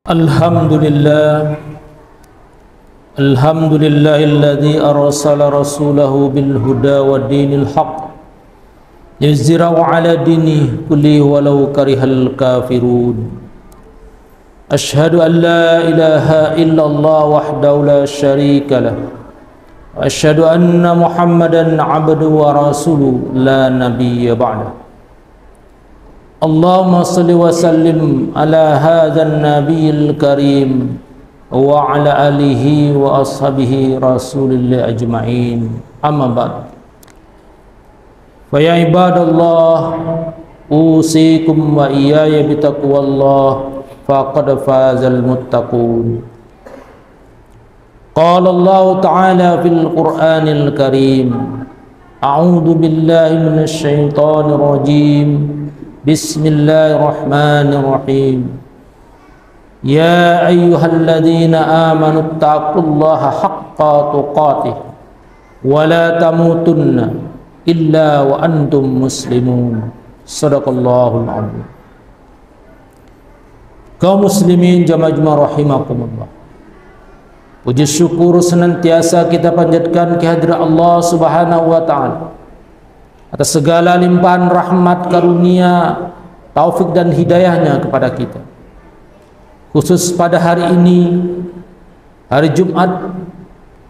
Alhamdulillah Alhamdulillahilladzi arsala rasulahu bil huda wa dinil haq liyuzhirahu ala dinihi kullihi walau karihal kafirun. Ashhadu an la ilaha illallah wahdahu la syarika lah wa ashhadu anna Muhammadan abduhu wa rasuluhu la nabiyya ba'dah. Allahumma salli wa sallim ala hadzal nabiyil karim wa ala alihi wa ashabihi rasulillah ajma'in. Amma ba'd. Fa ya ibadallah, usikum wa iyaya bitaqwallah, faqad fazal muttaqun. Qala Allah ta'ala fil Qur'anil Karim, a'udzu billahi minasy syaithanir rajim. Bismillahirrahmanirrahim. Ya ayyuhalladzina amanu taqullaha haqqa tuqatih wa la tamutunna illa wa antum muslimun. Shadaqallahul adzim. Kaum muslimin jamaah rahimakumullah, puji syukur senantiasa kita panjatkan kehadirat Allah Subhanahu wa taala atas segala limpahan rahmat, karunia, taufik dan hidayahnya kepada kita. Khusus pada hari ini, hari Jumat,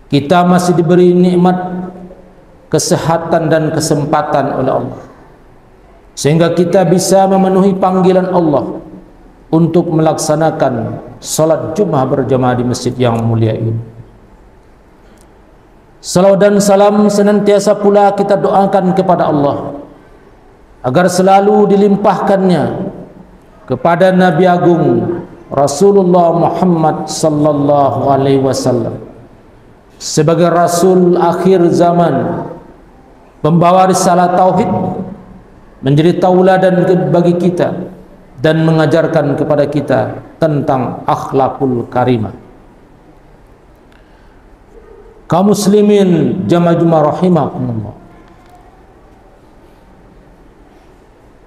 kita masih diberi nikmat kesehatan dan kesempatan oleh Allah, sehingga kita bisa memenuhi panggilan Allah untuk melaksanakan salat Jumat berjamaah di masjid yang mulia ini. Salawat dan salam senantiasa pula kita doakan kepada Allah agar selalu dilimpahkannya kepada Nabi Agung Rasulullah Muhammad sallallahu alaihi wasallam sebagai rasul akhir zaman, pembawa risalah tauhid, menjadi tauladan bagi kita dan mengajarkan kepada kita tentang akhlakul karimah. Kaum muslimin jamaah rahimakumullah,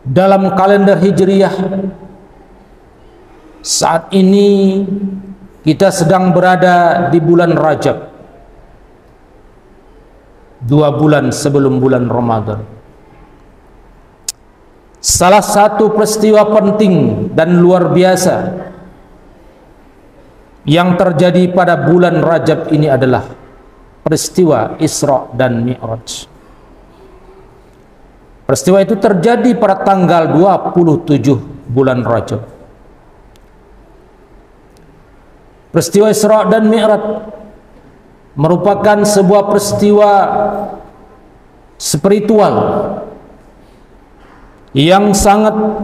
dalam kalender Hijriyah saat ini kita sedang berada di bulan Rajab, 2 bulan sebelum bulan Ramadan. Salah satu peristiwa penting dan luar biasa yang terjadi pada bulan Rajab ini adalah peristiwa Isra dan Mi'raj. Peristiwa itu terjadi pada tanggal 27 bulan Rajab. Peristiwa Isra dan Mi'raj merupakan sebuah peristiwa spiritual yang sangat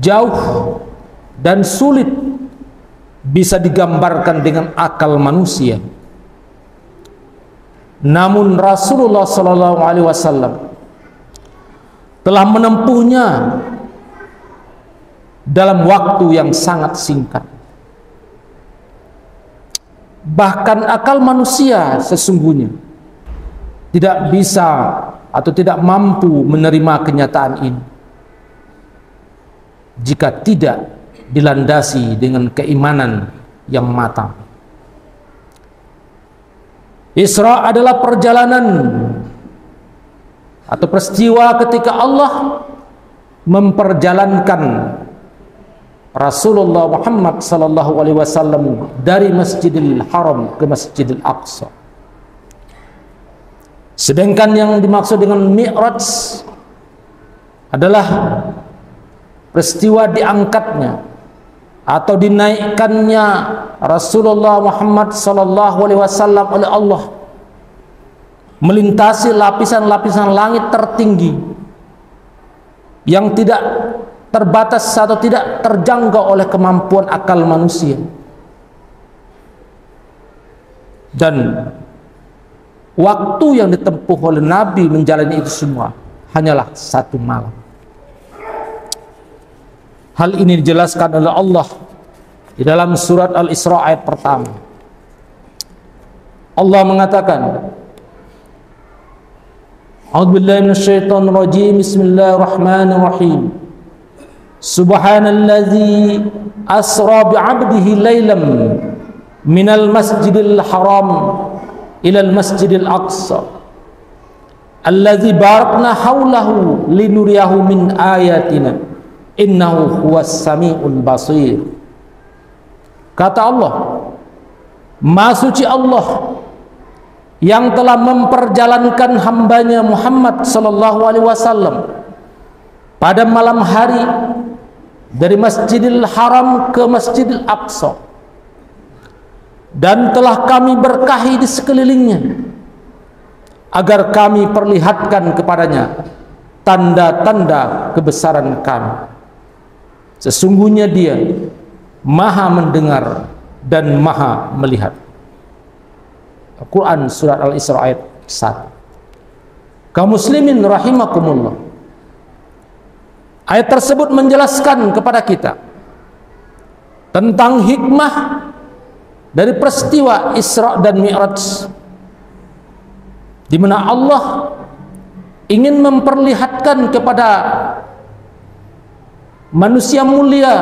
jauh dan sulit bisa digambarkan dengan akal manusia. Namun Rasulullah sallallahu alaihi wasallam telah menempuhnya dalam waktu yang sangat singkat. Bahkan akal manusia sesungguhnya tidak bisa atau tidak mampu menerima kenyataan ini jika tidak dilandasi dengan keimanan yang matang. Isra adalah perjalanan atau peristiwa ketika Allah memperjalankan Rasulullah Muhammad sallallahu alaihi wasallam dari Masjidil Haram ke Masjidil Aqsa. Sedangkan yang dimaksud dengan Mi'raj adalah peristiwa diangkatnya atau dinaikkannya Rasulullah Muhammad sallallahu alaihi wasallam oleh Allah melintasi lapisan-lapisan langit tertinggi yang tidak terbatas atau tidak terjangkau oleh kemampuan akal manusia, dan waktu yang ditempuh oleh Nabi menjalani itu semua hanyalah 1 malam. Hal ini dijelaskan oleh Allah di dalam surat Al-Isra ayat pertama. Allah mengatakan, A'udzubillahi minasyaitonir rajim, bismillahirrahmanirrahim. Subhanallazi asra bi'abdihi laylam minal masjidil haram ilal masjidil aqsa allazi barakna haulahu linuriyahu min ayatina innahu huwas sami'ul basir. Kata Allah, Maha suci Allah yang telah memperjalankan hambanya Muhammad sallallahu alaihi wasallam pada malam hari dari Masjidil Haram ke Masjidil Aqsa, dan telah kami berkahi di sekelilingnya agar kami perlihatkan kepadanya tanda-tanda kebesaran kami. Sesungguhnya Dia Maha mendengar dan Maha melihat. Al-Quran surat Al-Isra ayat 1. Kaum muslimin rahimakumullah, ayat tersebut menjelaskan kepada kita tentang hikmah dari peristiwa Isra dan Mi'raj, di mana Allah ingin memperlihatkan kepada manusia mulia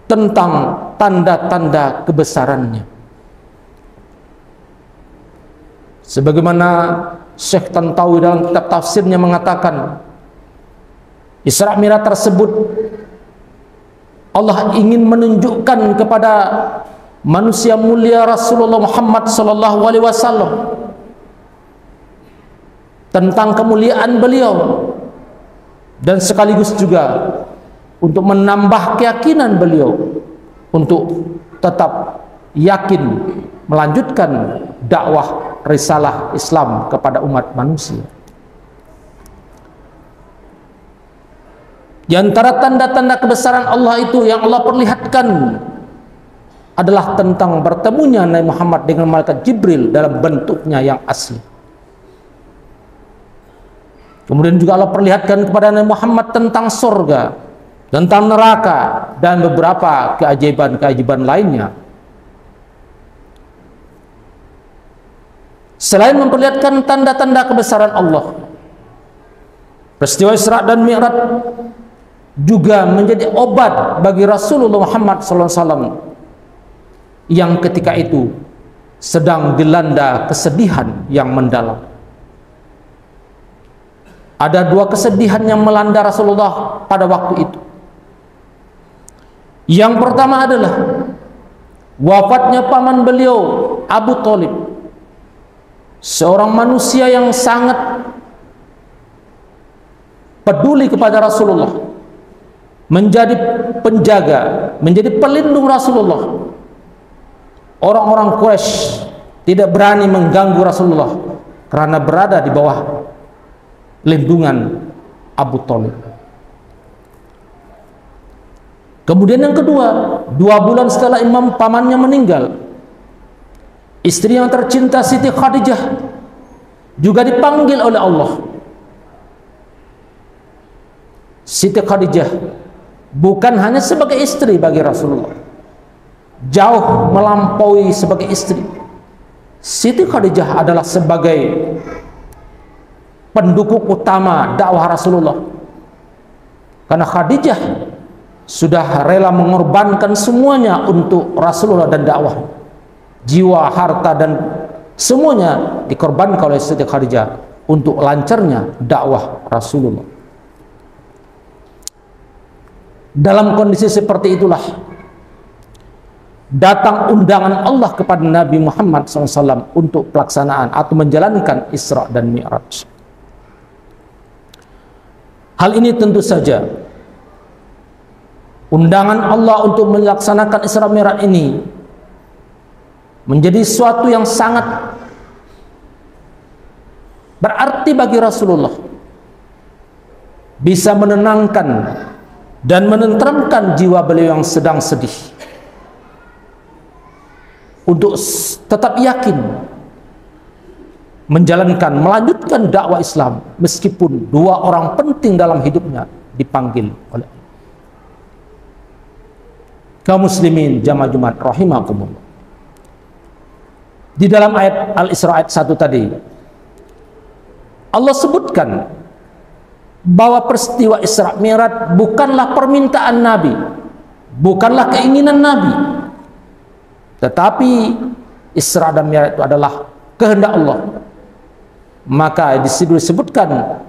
tentang tanda-tanda kebesarannya. Sebagaimana Syekh Tantawi dalam kitab tafsirnya mengatakan, Isra Mi'raj tersebut Allah ingin menunjukkan kepada manusia mulia Rasulullah Muhammad sallallahu alaihi wasallam tentang kemuliaan beliau, dan sekaligus juga untuk menambah keyakinan beliau untuk tetap yakin melanjutkan dakwah risalah Islam kepada umat manusia. Di antara tanda-tanda kebesaran Allah itu yang Allah perlihatkan adalah tentang bertemunya Nabi Muhammad dengan malaikat Jibril dalam bentuknya yang asli. Kemudian juga Allah perlihatkan kepada Nabi Muhammad tentang surga, tentang neraka, dan beberapa keajaiban-keajaiban lainnya. Selain memperlihatkan tanda-tanda kebesaran Allah, peristiwa Isra dan Mi'raj juga menjadi obat bagi Rasulullah Muhammad SAW yang ketika itu sedang dilanda kesedihan yang mendalam. Ada dua kesedihan yang melanda Rasulullah pada waktu itu. Yang pertama adalah wafatnya paman beliau, Abu Thalib, seorang manusia yang sangat peduli kepada Rasulullah, menjadi penjaga, menjadi pelindung Rasulullah. Orang-orang Quraisy tidak berani mengganggu Rasulullah karena berada di bawah lindungan Abu Thalib. Kemudian yang kedua, 2 bulan setelah imam pamannya meninggal, istri yang tercinta Siti Khadijah juga dipanggil oleh Allah. Siti Khadijah bukan hanya sebagai istri bagi Rasulullah, jauh melampaui sebagai istri. Siti Khadijah adalah sebagai pendukung utama dakwah Rasulullah, karena Khadijah sudah rela mengorbankan semuanya untuk Rasulullah dan dakwah. Jiwa, harta, dan semuanya dikorbankan oleh Siti Khadijah untuk lancarnya dakwah Rasulullah. Dalam kondisi seperti itulah datang undangan Allah kepada Nabi Muhammad SAW untuk pelaksanaan atau menjalankan Isra dan Mi'raj. Hal ini tentu saja undangan Allah untuk melaksanakan Isra Mi'raj ini menjadi sesuatu yang sangat berarti bagi Rasulullah, bisa menenangkan dan menenteramkan jiwa beliau yang sedang sedih, untuk tetap yakin melanjutkan dakwah Islam meskipun 2 orang penting dalam hidupnya dipanggil oleh Allah. Kaum muslimin jamaah Jumat rahimakumullah, di dalam ayat Al-Isra ayat 1 tadi Allah sebutkan bahwa peristiwa Isra Mi'raj bukanlah permintaan Nabi, bukanlah keinginan Nabi, tetapi Isra dan Mi'raj itu adalah kehendak Allah. Maka disebutkan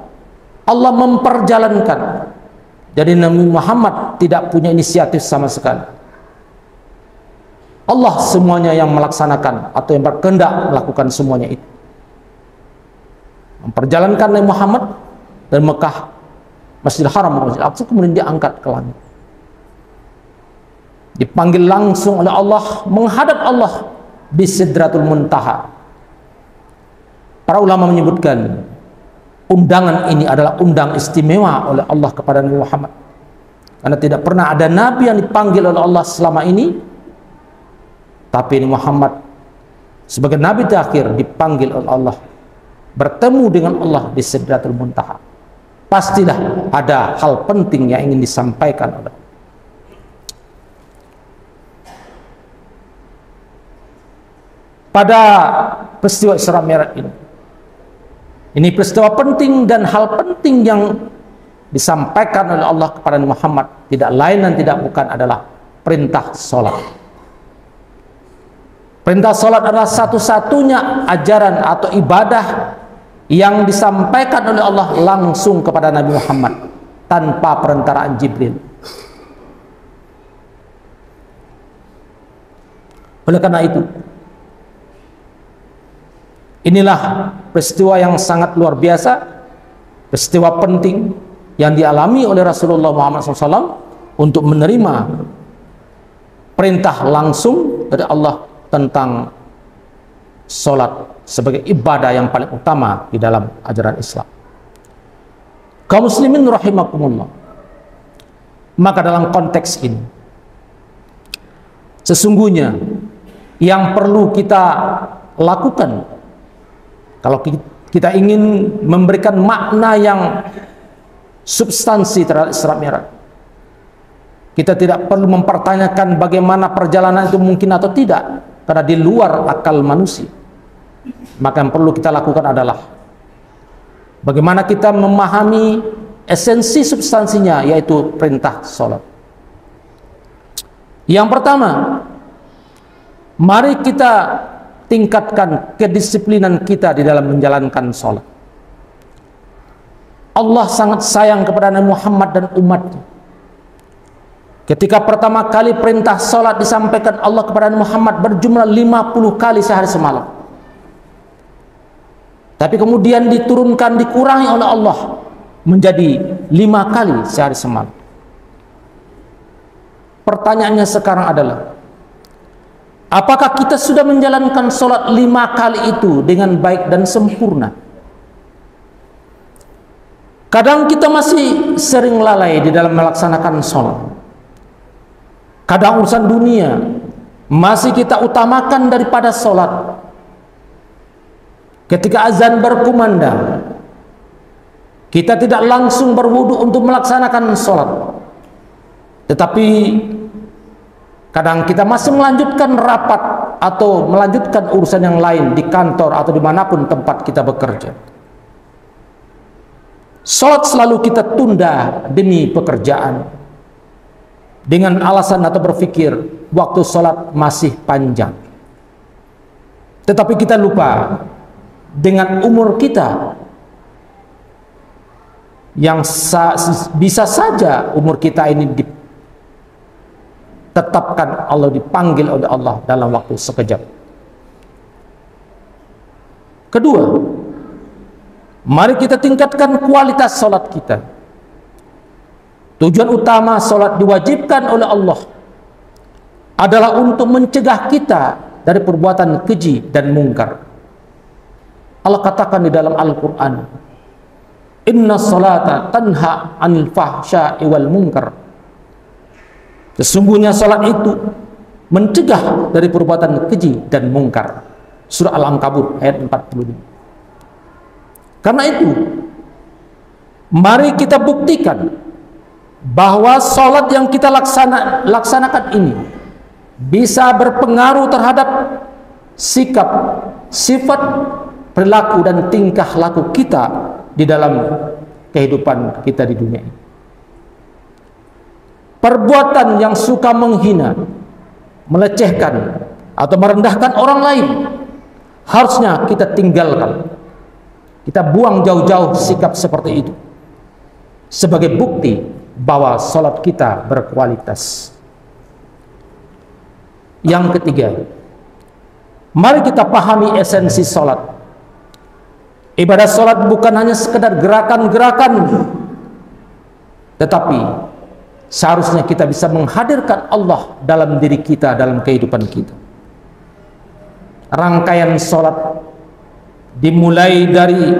Allah memperjalankan. Jadi Nabi Muhammad tidak punya inisiatif sama sekali. Allah semuanya yang melaksanakan atau yang berkehendak melakukan semuanya itu. Memperjalankan Nabi Muhammad dari Mekah, Masjidil Haram, Masjidil Aqsa, kemudian diangkat ke langit. Dipanggil langsung oleh Allah, menghadap Allah di Sidratul Muntaha. Para ulama menyebutkan undangan ini adalah undang istimewa oleh Allah kepada Nabi Muhammad, karena tidak pernah ada nabi yang dipanggil oleh Allah selama ini, tapi Nabi Muhammad sebagai nabi terakhir dipanggil oleh Allah, bertemu dengan Allah di Sidratul Muntaha. Pastilah ada hal penting yang ingin disampaikan oleh Allah. Pada peristiwa Isra Mi'raj ini peristiwa penting dan hal penting yang disampaikan oleh Allah kepada Muhammad tidak lain dan tidak bukan adalah perintah sholat. Perintah sholat adalah satu-satunya ajaran atau ibadah yang disampaikan oleh Allah langsung kepada Nabi Muhammad tanpa perentaraan Jibril. Oleh karena itu, inilah peristiwa yang sangat luar biasa, peristiwa penting yang dialami oleh Rasulullah Muhammad SAW untuk menerima perintah langsung dari Allah tentang sholat sebagai ibadah yang paling utama di dalam ajaran Islam. Kaum muslimin rahimakumullah, maka dalam konteks ini sesungguhnya yang perlu kita lakukan kalau kita ingin memberikan makna yang substansi terhadap Isra Mi'raj, kita tidak perlu mempertanyakan bagaimana perjalanan itu mungkin atau tidak, karena di luar akal manusia. Maka yang perlu kita lakukan adalah bagaimana kita memahami esensi substansinya, yaitu perintah sholat. Yang pertama, mari kita tingkatkan kedisiplinan kita di dalam menjalankan sholat. Allah sangat sayang kepada Nabi Muhammad dan umatnya. Ketika pertama kali perintah sholat disampaikan Allah kepada Nabi Muhammad berjumlah 50 kali sehari semalam. Tapi kemudian diturunkan, dikurangi oleh Allah menjadi 5 kali sehari semalam. Pertanyaannya sekarang adalah, apakah kita sudah menjalankan sholat 5 kali itu dengan baik dan sempurna? Kadang kita masih sering lalai di dalam melaksanakan sholat. Kadang urusan dunia masih kita utamakan daripada sholat. Ketika azan berkumandang, kita tidak langsung berwudu untuk melaksanakan sholat, tetapi kadang kita masih melanjutkan rapat atau melanjutkan urusan yang lain di kantor atau dimanapun tempat kita bekerja. Sholat selalu kita tunda demi pekerjaan dengan alasan atau berpikir waktu sholat masih panjang. Tetapi kita lupa dengan umur kita yang bisa saja umur kita ini ditetapkan Allah, dipanggil oleh Allah dalam waktu sekejap. Kedua, mari kita tingkatkan kualitas sholat kita. Tujuan utama sholat diwajibkan oleh Allah adalah untuk mencegah kita dari perbuatan keji dan mungkar. Allah katakan di dalam Al-Quran, inna salata tanha anil fahsya'i wal munkar. Sesungguhnya salat itu mencegah dari perbuatan keji dan mungkar. Surah Al-Ankabut ayat 45. Karena itu, mari kita buktikan bahwa salat yang kita laksanakan ini bisa berpengaruh terhadap sikap, sifat, perilaku dan tingkah laku kita di dalam kehidupan kita di dunia ini. Perbuatan yang suka menghina, melecehkan atau merendahkan orang lain harusnya kita tinggalkan. Kita buang jauh-jauh sikap seperti itu sebagai bukti bahwa salat kita berkualitas. Yang ketiga, mari kita pahami esensi salat. Ibadah salat bukan hanya sekedar gerakan-gerakan, tetapi seharusnya kita bisa menghadirkan Allah dalam diri kita, dalam kehidupan kita. Rangkaian salat dimulai dari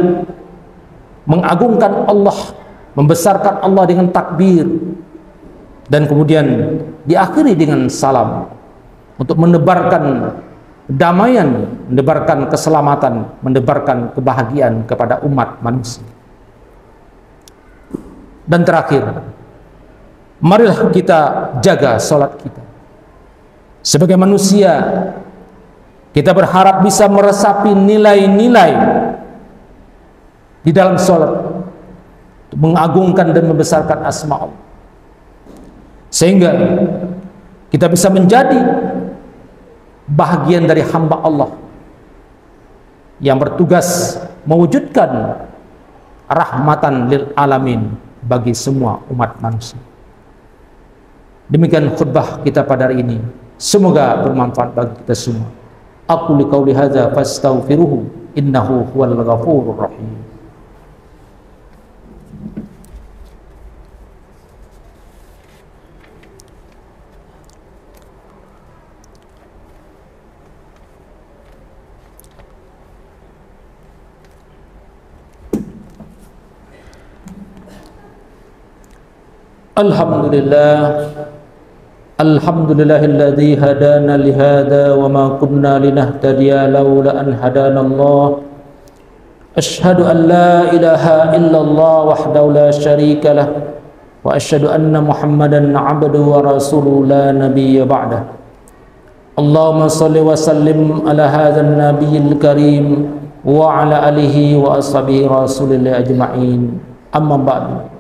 mengagungkan Allah, membesarkan Allah dengan takbir, dan kemudian diakhiri dengan salam untuk menebarkan kedamaian, menebarkan keselamatan, menebarkan kebahagiaan kepada umat manusia. Dan terakhir, marilah kita jaga salat kita. Sebagai manusia, kita berharap bisa meresapi nilai-nilai di dalam salat, mengagungkan dan membesarkan asma Allah, sehingga kita bisa menjadi bahagian dari hamba Allah yang bertugas mewujudkan rahmatan lil alamin bagi semua umat manusia. Demikian khutbah kita pada hari ini, semoga bermanfaat bagi kita semua. Aku liqauli hadza fastaghfiruhu innahu huwal ghafurur rahim. Alhamdulillahilladzi hadana lihada wa ma kunna linahtadiya laula an hadana Allah. Asyhadu an la ilaha illallah wahdahu la syarika lah wa asyhadu anna Muhammadan 'abduhu wa rasuluhu la nabiyya ba'dah. Allahumma shalli wa sallim ala hadzal nabiyil karim wa ala alihi wa ashabihi rasulillah ajma'in. Amma ba'du.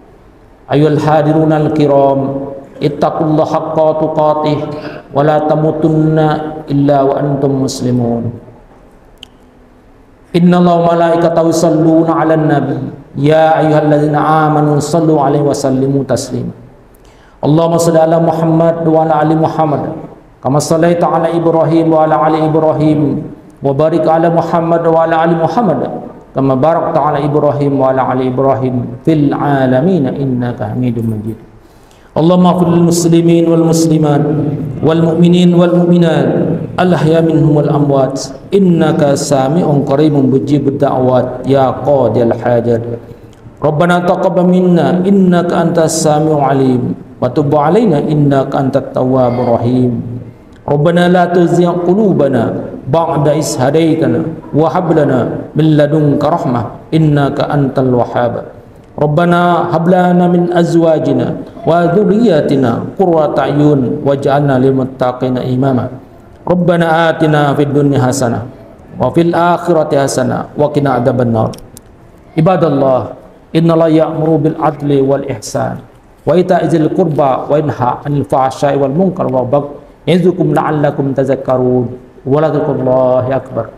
Ayuhal hadirun al-kiram, ittaqullaha haqqa tuqatih wa la tamutunna illa wa antum muslimun. Innallaha wa malaikatahu yusalluna 'alan nabi ya ayyuhalladzina amanu sallu 'alaihi wa sallimu taslima. Allahumma shalli ala Muhammad wa ala ali Muhammad kama shallaita ala Ibrahim wa ala ali Ibrahim wa barik ala Muhammad wa ala ali Muhammad kama barakta ala Ibrahim wa ala ali Ibrahim fil alamin innaka Hamidum Majid. Allahumma ighfir lil muslimin wal muslimat wal mu'minin wal mu'minat al ahya minhum wal amwat innaka sami'un qaribun mujibud da'wat ya qadil hajat. Rabbana taqabbal minna innaka antas sami'ul alim wa tub 'alaina innaka antat tawwabur rahim. Rabbana la tuzigh qulubana ba'da is hadaitana wa hab lana min ladunka rahmah innaka antal wahhab. Rabbana hab lana min azwajina wa dhurriyyatina qurrata a'yun waj'alna lil muttaqina imama. Rabbana atina fid dunya hasanah wa fil akhirati hasanah wa qina adzabannar. Ibadallah, innallaha ya'muru bil adli wal ihsan wa ita'izil qurba wa yanha 'anil fahsya'i wal munkar wa baghi ya'izukum la'allakum tadhakkarun. Waladzikurullahi akbar.